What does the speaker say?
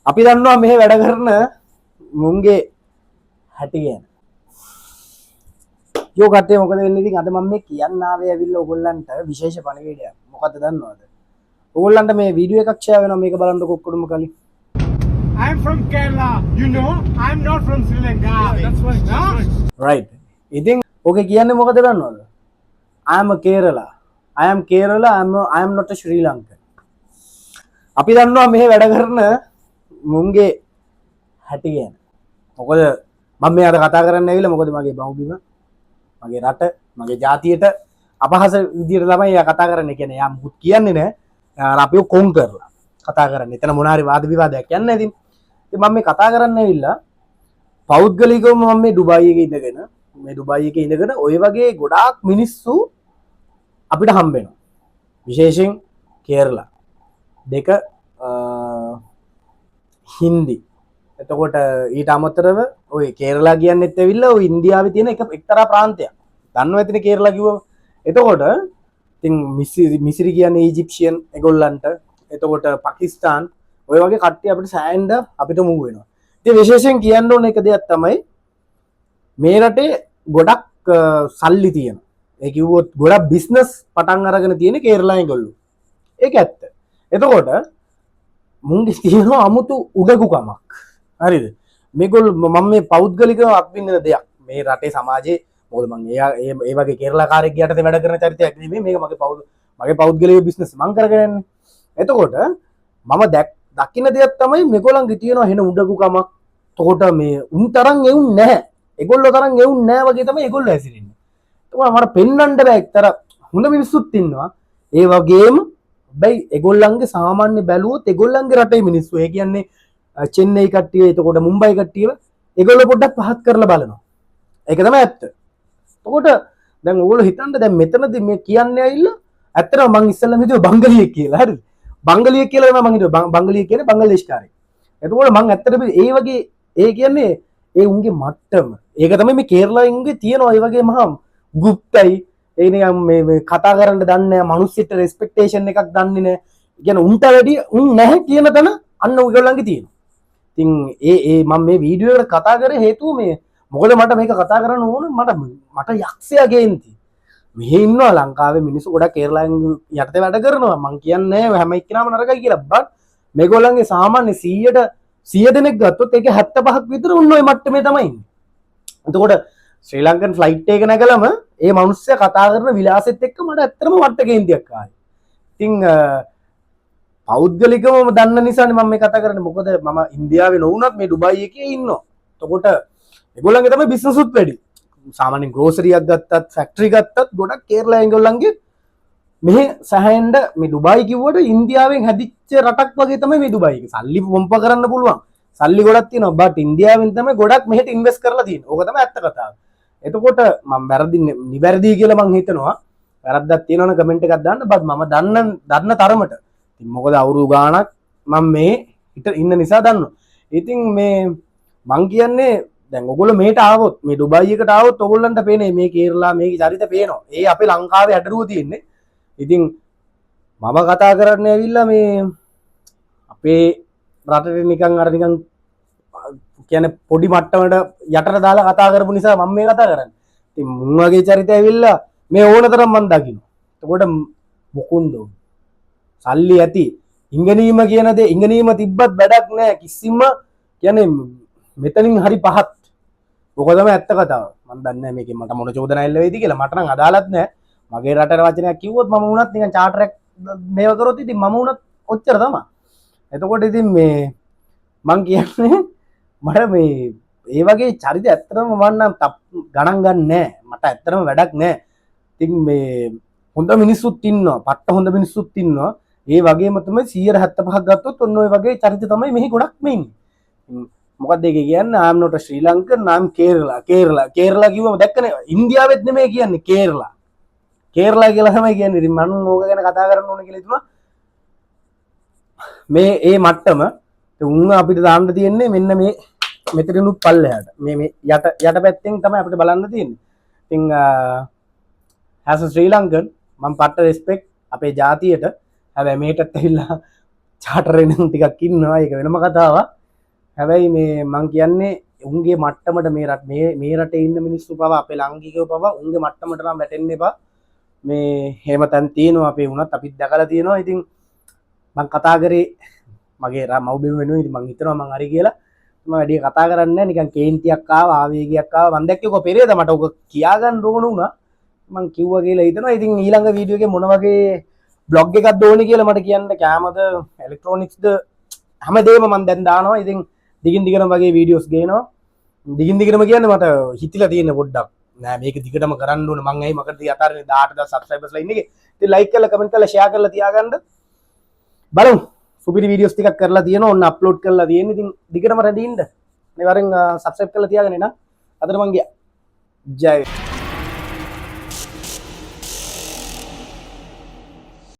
අපි දන්නවා මෙහෙ වැඩ කරන මුන්ගේ හැටි ගැන. යෝ කට්ටිය මොකද වෙන්නේ ඉතින් අද මම මේ කියන්න ආවේ ඇවිල්ලා ඔයගොල්ලන්ට විශේෂ පණිවිඩයක්. මොකද්ද දන්නවද? ඔයගොල්ලන්ට මේ වීඩියෝ එකක් ෂෙයා වෙනවා මේක බලන්නකො ඔක්කොම කලින්. I'm from Kerala. You know, I'm not from Sri Lanka. Yeah, that's right. Huh? Right. ඉතින් ඔකේ කියන්නේ මොකද දන්නවද? I am a Kerala. I am not a Sri Lankan. අපි දන්නවා මෙහෙ වැඩ කරන මුන්ගේ හැටි ගැන. මොකද මම මේ අද කතා කරන්න ඇවිල්ලා මොකද මගේ බහුබිම මගේ රට මගේ ජාතියට අපහාස විදියට තමයි එයා කතා කරන්නේ. කියන්නේ එයා මුකුත් කියන්නේ නැහැ. අපිව කොන් කරලා කතා කරන්නේ. එතන මොන හරි වාද විවාදයක් යන්නේ ඉතින්. ඉතින් මම මේ කතා කරන්න ඇවිල්ලා පෞද්ගලිකවම මම මේ ඩුබායි එකේ ඉඳගෙන ওই වගේ ගොඩාක් මිනිස්සු අපිට හම්බ වෙනවා. විශේෂයෙන් කේරලා දෙක හින්දි. එතකොට ඊට අමතරව ඔය කේරලා කියන්නෙත් ඇවිල්ලා ඔය ඉන්දියාවේ තියෙන එක්තරා ප්‍රාන්තයක්. දන්නව ඇතිනේ කේරලා කිව්වම. එතකොට ඉතින් මිසිරි කියන්නේ ඊජිප්ෂියන් ඒගොල්ලන්ට. එතකොට පාකිස්තාන් ඔය වගේ කට්ටිය අපිට සෑහෙන්න අපිට මුගු වෙනවා. ඉතින් විශේෂයෙන් කියන්න ඕන එක දෙයක් තමයි මේ රටේ ගොඩක් සල්ලි තියෙනවා. ඒ කිව්වොත් ගොඩක් බිස්නස් පටන් අරගෙන තියෙන කේරලා ඒගොල්ලෝ. ඒක ඇත්ත. එතකොට මුන්ගේ තියෙනවා අමුතු උඩගුකමක්. හරිද? මේගොල්ලෝ මම මේ පෞද්ගලිකව අත්විඳින දෙයක්. මේ රටේ සමාජයේ මොකද මම ඒ වගේ කේරලා කාර්යයක් යටතේ වැඩ කරන චරිතයක් නෙමෙයි. මේක මගේ පෞද්ගලික බිස්නස් මම කරගෙන යන්නේ. එතකොට මම දකින්න දෙයක් තමයි මේගොල්ලන්ගේ තියෙනවා වෙන උඩගුකමක්. එතකොට මේ උන් තරම් එවුන් නැහැ. ඒගොල්ලෝ තරම් එවුන් නැහැ වගේ තමයි ඒගොල්ලෝ ඇසිරෙන්නේ. එතකොට මට පෙන්වන්න බෑ එක්තරා හොඳ මිනිස්සුත් ඉන්නවා. ඒ වගේම හැබැයි ඒගොල්ලන්ගේ සාමාන්‍ය බැලුවොත් ඒගොල්ලන්ගේ රටේ මිනිස්සු ඒ කියන්නේ චෙන්නයි කට්ටිය එතකොට මුම්බයි කට්ටිය ඒගොල්ලෝ පොඩ්ඩක් පහත් කරලා බලනවා. ඒක තමයි ඇත්ත. එතකොට දැන් ඕගොල්ලෝ හිතන්න දැන් මෙතනදී මේ කියන්නේ ඇවිල්ලා ඇත්තටම මං ඉස්සෙල්ලා හිතුවේ බංගලියෙක් කියලා. හරිද? බංගලියෙක් කියලා මම හිතුවා. බංගලියෙක් කියන්නේ බංගලදේශකාරයෙක්. එතකොට මං ඇත්තටම ඒ වගේ ඒ කියන්නේ ඒ උන්ගේ මට්ටම. ඒක තමයි මේ කේරලායින්ගේ තියෙනවා ඒ වගේ මහා ගුප්තයි ඒ නිකන් මේ කතා කරන්න දන්නේ නැහැ මිනිස්සුන්ට රෙස්පෙක්ටේෂන් එකක් දන්නේ නැහැ. කියන්නේ උන්ට වැඩි උන් නැහැ කියන තැන අන්න ඔයගොල්ලන්ගේ තියෙනවා. ඉතින් මම මේ වීඩියෝ එකට කතා කරේ හේතුව මේ මොකද මට මේක කතා කරන්න ඕන මට යක්ෂයා ගේන්ති. මෙහෙ ඉන්නවා ලංකාවේ මිනිස්සු ගොඩක් කේරලාෙන් යටතේ වැඩ කරනවා. මං කියන්නේ හැම එක්කෙනාම නරකයි කියලා. බට් මේගොල්ලන්ගේ සාමාන්‍ය 100 දෙනෙක් ගත්තොත් ඒකේ 75ක් විතර උන් ওই මට්ටමේ තමයි ඉන්නේ. එතකොට ශ්‍රී ලංකන් ෆ්ලයිට් එක නැගලම ඒ මිනිස්සයා කතා කරන විලාසෙත් එක්ක මට ඇත්තටම වට කේන්තියක් ආවා. ඉතින් පෞද්ගලිකවම දන්න නිසානේ මම මේ කතා කරන්නේ. මොකද මම ඉන්දියාවේ නොවුනත් මේ ඩුබායි එකේ ඉන්නවා. එතකොට ඒගොල්ලන්ගේ තමයි බිස්නස් උත් වැඩි. සාමාන්‍යයෙන් ග්‍රෝසරියක් ගත්තත් ෆැක්ටරි ගත්තත් ගොඩක් කේරලා ඒගොල්ලන්ගේ මෙහෙ සහැයෙන්ද මේ ඩුබායි කිව්වට ඉන්දියාවෙන් හැදිච්ච රටක් වගේ තමයි මේ ඩුබායි එක. සල්ලි පොම්ප කරන්න පුළුවන්. සල්ලි ගොඩක් තියෙනවා. බට් ඉන්දියාවෙන් තමයි ගොඩක් මෙහෙට ඉන්වෙස්ට් කරලා තියෙන්නේ. ඕක තමයි ඇත්ත කතාව. එතකොට මම නිවැරදි කියලා මං හිතනවා. වැරද්දක් තියෙනවනම් කමෙන්ට් එකක් දාන්න. බත් මම දන්න තරමට. ඉතින් මොකද අවුරුදු ගාණක් මම මේ ඉන්න නිසා දන්නවා. ඉතින් මේ මං කියන්නේ දැන් ඔයගොල්ලෝ මේට ආවොත් මේ ඩුබායි එකට ආවොත් ඔයගොල්ලන්ට පේන්නේ මේ කේරලා මේකේ චරිත පේනවා. ඒ අපේ ලංකාවේ ඇඩරුව තියෙන්නේ. ඉතින් මම කතා කරන්න ඇවිල්ලා මේ අපේ රටේ නිකන් කියන්නේ පොඩි මට්ටමකට යටට දාලා කතා කරපු නිසා මම මේ කතා කරන්නේ. ඉතින් මුන් වගේ චරිතය ඇවිල්ලා මේ ඕනතරම් මම දකිනවා. එතකොට මොකුන්ද සල්ලි ඇති ඉංගනීම කියන දේ ඉංගනීම තිබ්බත් වැඩක් නැහැ කිසිම කියන්නේ මෙතනින් හරි පහත්. ඔක තමයි ඇත්ත කතාව. මම දන්නේ නැහැ මේකෙන් මට මොන චෝදනා එල්ල වෙයිද කියලා. මට නම් අදාළත් නැහැ. මගේ රටේ වචනයක් කිව්වොත් මම වුණත් නිකන් චාටරයක් මේව කරොත් ඉතින් මම වුණත් ඔච්චර තමයි. එතකොට ඉතින් මේ මං කියන්නේ මට මේ ඒ වගේ චරිත ඇත්තටම මම නම් ගණන් ගන්න නැහැ. මට ඇත්තටම වැඩක් නැහැ. ඉතින් මේ හොඳ මිනිස්සුත් ඉන්නවා. පට්ට හොඳ මිනිස්සුත් ඉන්නවා. ඒ වගේම තමයි 175ක් ගත්තොත් ඔන්න ඔය වගේ චරිත තමයි මෙහි ගොඩක් මේ ඉන්නේ. මොකක්ද ඒක කියන්නේ I am not a Sri Lankan I am කේරලා කිව්වම දැක්කනේ ඉන්දියාවෙත් නෙමෙයි කියන්නේ කේරලා කියලා තමයි කියන්නේ. ඉතින් මම ඕක ගැන කතා කරන්න ඕන කියලා හිතුණා. මේ මට්ටම උන් අපිට දාන්න තියෙන්නේ මෙන්න මේ මෙතනිනුත් පල්ලෙහාට. මේ යට පැත්තෙන් තමයි අපිට බලන්න තියෙන්නේ. ඉතින් as a Sri Lankan මම පට්ට රෙස්පෙක්ට් අපේ ජාතියට. හැබැයි මේකටත් ඇවිල්ලා චාටරෙන් ටිකක් ඉන්නවා ඒක වෙනම කතාවක්. හැබැයි මේ මං කියන්නේ උන්ගේ මට්ටමට මේ රටේ ඉන්න මිනිස්සු පවා අපේ ලාංකිකයෝ පවා උන්ගේ මට්ටමට නම් වැටෙන්න එපා. මේ හැම තැන් තියෙනවා අපේ වුණත් අපිත් දැකලා තියෙනවා. ඉතින් මං කතා කරේ මගේ මව්බිම වෙනුවෙන්. ඉතින් මං හිතනවා මං හරි කියලා. මම වැඩි කතා කරන්නේ නැහැ. නිකන් කේන්තියක් ආවා ආවේගයක් ආවා. මං දැක්කේ කො පෙරේද මට ඔක කියා ගන්න ඕන වුණා. මං කිව්වා කියලා හිතනවා. ඉතින් ඊළඟ වීඩියෝ එකේ මොන වගේ බ්ලොග් එකක්ද ඕනේ කියලා මට කියන්න. කැමද ඉලෙක්ට්‍රොනික්ස්ද හැමදේම මං දැන් දානවා. ඉතින් දිගින් දිගටම වගේ වීඩියෝස් ගේනවා. දිගින් දිගටම කියන්නේ මට හිතිලා තියෙන පොඩ්ඩක් නෑ මේක දිගටම කරන්න ඕනේ. මං ඇයි මකට අතාරන්නේ 18000 සබ්ස්ක්‍රයිබර්ස්ලා ඉන්නේ එකේ. ඉතින් ලයික් කරලා කමෙන්ට් කරලා ෂෙයා කරලා තියාගන්න. බලමු. සුපිරි වීඩියෝස් ටිකක් කරලා තියෙනවා. ඔන්න අප්ලෝඩ් කරලා තියෙන්නේ. ඉතින් දිගටම රැඳී ඉන්න. මේ වරෙන් සබ්ස්ක්‍රයිබ් කරලා තියාගන්න නේ. අදට මං ගියා. ජය